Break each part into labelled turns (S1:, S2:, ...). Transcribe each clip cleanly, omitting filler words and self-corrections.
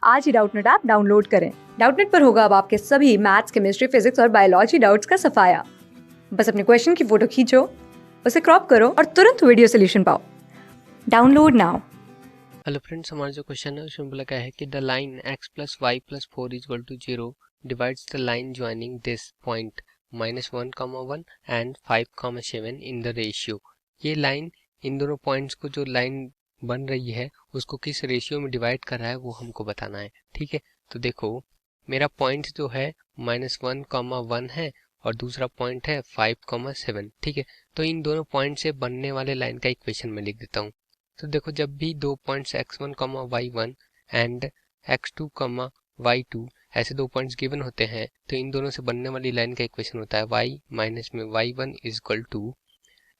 S1: आज ही Doubtnut app download करें। Doubtnut पर होगा अब आपके सभी मैथ्स, केमिस्ट्री, फिजिक्स और बायोलॉजी डाउट्स का सफाया। बस अपने क्वेश्चन की फोटो खींचो, उसे क्रॉप करो और तुरंत वीडियो सोल्यूशन पाओ। Download now.
S2: हेलो फ्रेंड्स, हमारा जो क्वेश्चन है उसमें बोला गया है कि the line x plus y plus 4 is equal to 0 divides the line joining this point -1, 1 and 5, 7 in the ratio. ये लाइन इन दोनों पॉइंट्स को जो लाइन बन रही है उसको किस रेशियो में डिवाइड कर रहा है वो हमको बताना है। ठीक है, तो देखो मेरा पॉइंट जो है -1, 1 है और दूसरा पॉइंट है 5, 7। ठीक है, तो इन दोनों पॉइंट से बनने वाले लाइन का इक्वेशन मैं लिख देता हूँ। तो देखो जब भी दो points x1, y1 and x2, y2 ऐसे दो पॉइंट्स गिवन होते हैं तो इन दोनों से बनने वाली लाइन का इक्वेशन होता है y माइनस में y1 is equal to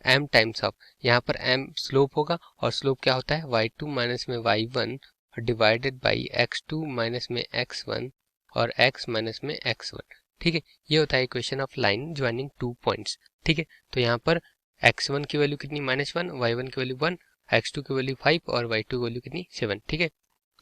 S2: m times of, यहाँ पर m स्लोप होगा और स्लोप क्या होता है y2 माइनस में y1 divided by x2 minus में x1 और x माइनस में x1। ठीक है, ये होता है equation of line joining two points. ठीक है, तो यहाँ पर x1 की वैल्यू कितनी -1, y1 की वैल्यू 1, x2 की वैल्यू 5 और y2 की वैल्यू कितनी 7। ठीक है,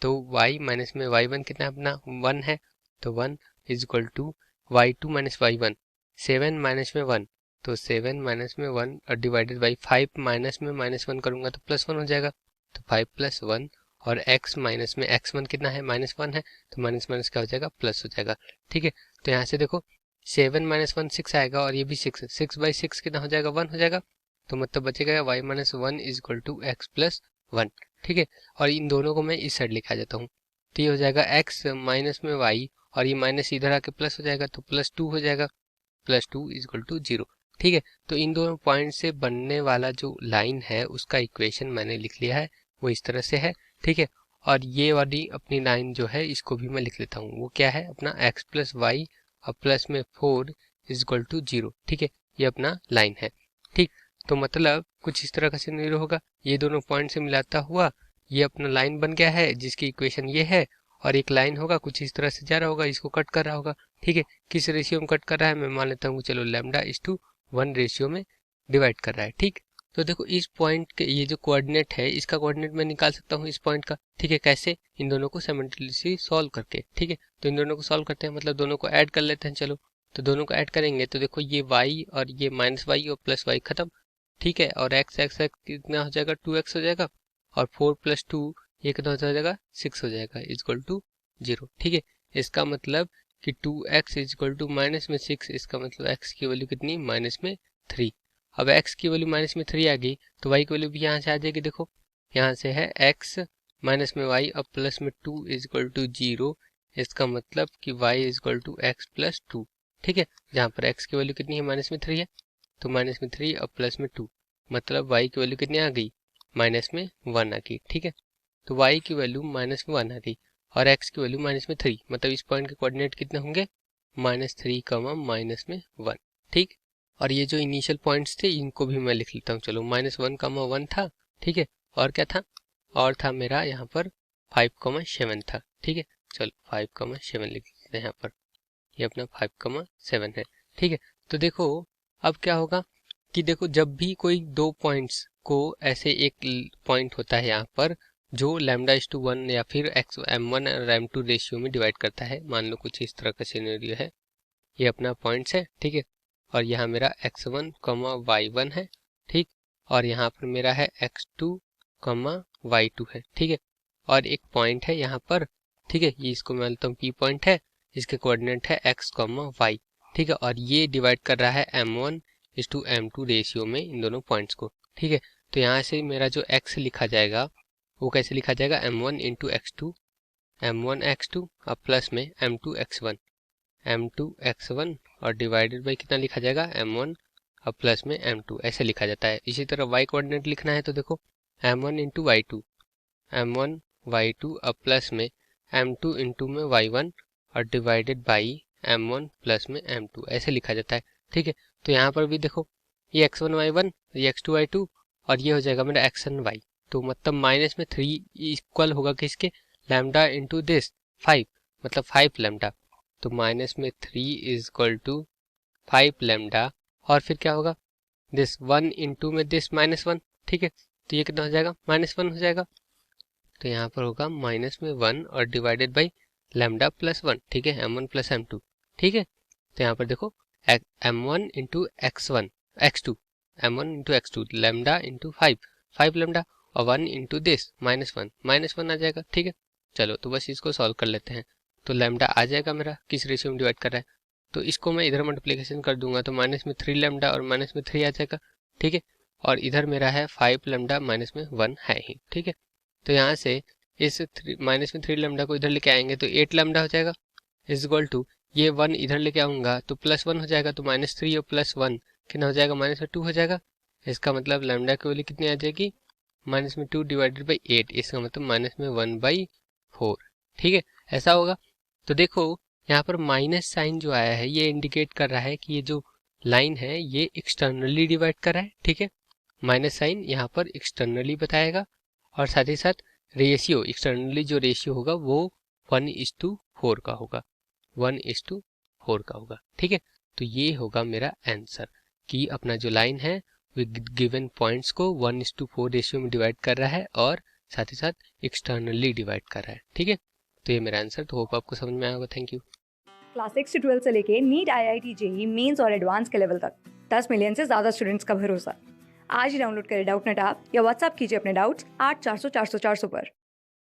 S2: तो y माइनस में y1 कितना अपना 1 है, तो 1 is equal to y2 minus y1 7 minus में 1, तो 7 माइनस में 1 और डिवाइडेड बाई 5 माइनस में -1 करूंगा तो +1 हो जाएगा, तो 5 + 1 और x माइनस में x1 कितना है -1 है, तो माइनस माइनस क्या हो जाएगा प्लस हो जाएगा। ठीक है, तो यहाँ से देखो 7 माइनस 1 6 आएगा और ये भी 6 कितना हो जाएगा 1 हो जाएगा, तो मतलब बचेगा y minus 1 is equal to x plus 1। ठीक है, और इन दोनों को मैं इस साइड लिखा जाता हूँ, तो ये हो जाएगा x माइनस में y और ये माइनस इधर आके प्लस हो जाएगा तो +2 हो जाएगा, +2 इज इक्वल टू 0। ठीक है, तो इन दोनों पॉइंट से बनने वाला जो लाइन है उसका इक्वेशन मैंने लिख लिया है, वो इस तरह से है। ठीक है, और ये वाली अपनी लाइन जो है इसको भी मैं लिख लेता हूँ, वो क्या है अपना x प्लस वाई और प्लस में 4 इज इक्वल टू 0। ठीक है, ये अपना लाइन है। ठीक, तो मतलब कुछ इस तरह का सिनेरियो होगा, ये दोनों पॉइंट से मिलाता हुआ ये अपना लाइन बन गया है जिसकी इक्वेशन ये है, और एक लाइन होगा कुछ इस तरह से जा रहा होगा, इसको कट कर रहा होगा। ठीक है, किस रेशियो में कट कर रहा है मैं मान लेता हूँ, चलो λ/1 रेशियो में डिवाइड कर रहा है। ठीक, तो देखो इस पॉइंट के ये जो कोऑर्डिनेट है इसका कोऑर्डिनेट मैं निकाल सकता हूँ इस पॉइंट का। ठीक है, कैसे, इन दोनों को साइमल्टेनियसली सॉल्व करके। ठीक है, तो इन दोनों को सॉल्व करते हैं मतलब दोनों को ऐड कर लेते हैं। चलो, तो दोनों को ऐड करेंगे तो देखो ये y और ये -y और +y खत्म। ठीक है, और x कितना हो जाएगा 2x हो जाएगा और 4 + 2 ये कितना हो जाएगा 6 हो जाएगा इज इक्वल टू 0। ठीक है, इसका मतलब कि 2x is equal to minus में 6, इसका मतलब x की वैल्यू कितनी माइनस में 3। अब x की वैल्यू माइनस में 3 आ गई तो y की वैल्यू भी यहाँ से आ जाएगी। देखो यहाँ से है x माइनस में y और प्लस में 2 इज इक्वल टू 0, इसका मतलब कि y is equal to x plus 2। ठीक है, जहाँ पर x की वैल्यू कितनी है -3 है, तो -3 और प्लस में 2 मतलब y की वैल्यू कितनी आ गई -1 आ गई। ठीक है, तो y की वैल्यू -1 आ गई और x की वैल्यू -3, मतलब इस पॉइंट के कोऑर्डिनेट कितने होंगे -3, -1। ठीक, और ये जो इनिशियल पॉइंट्स थे इनको भी मैं लिख लेता हूँ। चलो -1, 1 था। ठीक है, और क्या था, और था मेरा यहाँ पर 5, 7 था। ठीक है, चलो 5, 7 लिख लेते हैं यहाँ पर, ये अपना 5, 7 है। ठीक है, तो देखो अब क्या होगा कि देखो जब भी कोई दो पॉइंट्स को ऐसे एक पॉइंट होता है यहाँ पर जो λ/1 या फिर m1 और m2 रेशियो में डिवाइड करता है, मान लो कुछ इस तरह का सिनेरियो है, ये अपना पॉइंट्स है। ठीक है, और यहाँ मेरा x1, y1 है। ठीक, और यहाँ पर मेरा है x2, y2 है। ठीक है, और एक पॉइंट है यहाँ पर। ठीक है, ये इसको मैं मानता हूँ P पॉइंट है, इसके कोऑर्डिनेट है x, y। ठीक है, और ये डिवाइड कर रहा है m1:m2 रेशियो में इन दोनों पॉइंट्स को। ठीक है, तो यहाँ से मेरा जो x लिखा जाएगा वो कैसे लिखा जाएगा m1 × x2, m1x2 और प्लस में m2x1 और डिवाइडेड बाई कितना लिखा जाएगा m1 और प्लस में m2, ऐसे लिखा जाता है। इसी तरह y कोऑर्डिनेट लिखना है तो देखो m1 × y2, m1 y2 और प्लस में m2 × में y1 और डिवाइडेड बाई m1 प्लस में m2, ऐसे लिखा जाता है। ठीक है, तो यहाँ पर भी देखो ये x1 y1, ये x2 y2 और ये हो जाएगा मेरा xn y, तो मतलब -3 इक्वल होगा किसके λ × दिस 5, मतलब 5 लैम्डा, तो -3 इज इक्वल टू 5 लैम्डा, और फिर क्या होगा दिस 1 × में दिस -1। ठीक है, तो ये कितना हो जाएगा -1 हो जाएगा, तो यहाँ पर होगा माइनस में 1 और डिवाइडेड बाई लैम्डा प्लस 1, ठीक है, m1 प्लस m2, ठीक है। तो यहाँ पर देखो m1 into x2 m1 into x2 lambda into 5 lambda और 1 इंटू दिस -1 आ जाएगा, ठीक है। चलो तो बस इसको सॉल्व कर लेते हैं। तो लैम्डा आ जाएगा मेरा किस रेशियो में डिवाइड कर रहा है, तो इसको मैं इधर मल्टीप्लिकेशन कर दूंगा तो माइनस में 3 लैम्डा और माइनस में 3 आ जाएगा, ठीक है। और इधर मेरा है 5 लैम्डा माइनस में 1 है ही, ठीक है। तो यहाँ से इस माइनस में 3 लैम्डा को इधर लेके आएंगे तो 8 लैम्डा हो जाएगा, इज इक्वल टू ये 1 इधर लेके आऊंगा तो +1 हो जाएगा, तो -3 और +1 कितना हो जाएगा, -2 हो जाएगा। इसका मतलब लैम्डा की वैल्यू कितनी आ जाएगी, -2 डिवाइडेड बाई 8, इसका मतलब -1/4, ठीक है, ऐसा होगा। तो देखो यहाँ पर माइनस साइन जो आया है ये इंडिकेट कर रहा है कि ये जो लाइन है ये एक्सटर्नली डिवाइड कर रहा है, ठीक है। माइनस साइन यहाँ पर एक्सटर्नली बताएगा और साथ ही साथ रेशियो एक्सटर्नली जो रेशियो होगा वो 1:4 का होगा, 1:4 का होगा, ठीक है। तो ये होगा मेरा आंसर कि अपना जो लाइन है वो गिवन पॉइंट्स को 1:4 रेशियो में डिवाइड कर रहा है और साथ ही साथ एक्सटर्नली डिवाइड कर रहा है, ठीक है। तो ये मेरा आंसर, तो होप आपको समझ में आया होगा। Thank you.
S1: क्लास 6 से 12 से लेके नीट, IIT, जेईई मेंस और एडवांस के लेवल तक 10 मिलियन से ज़्यादा स्टूडेंट्स का भरोसा। आज ही डाउनलोड करें डाउटनेट ऐप या व्हाट्सएप कीजिए अपने डाउट्स 8400 400 400 पर।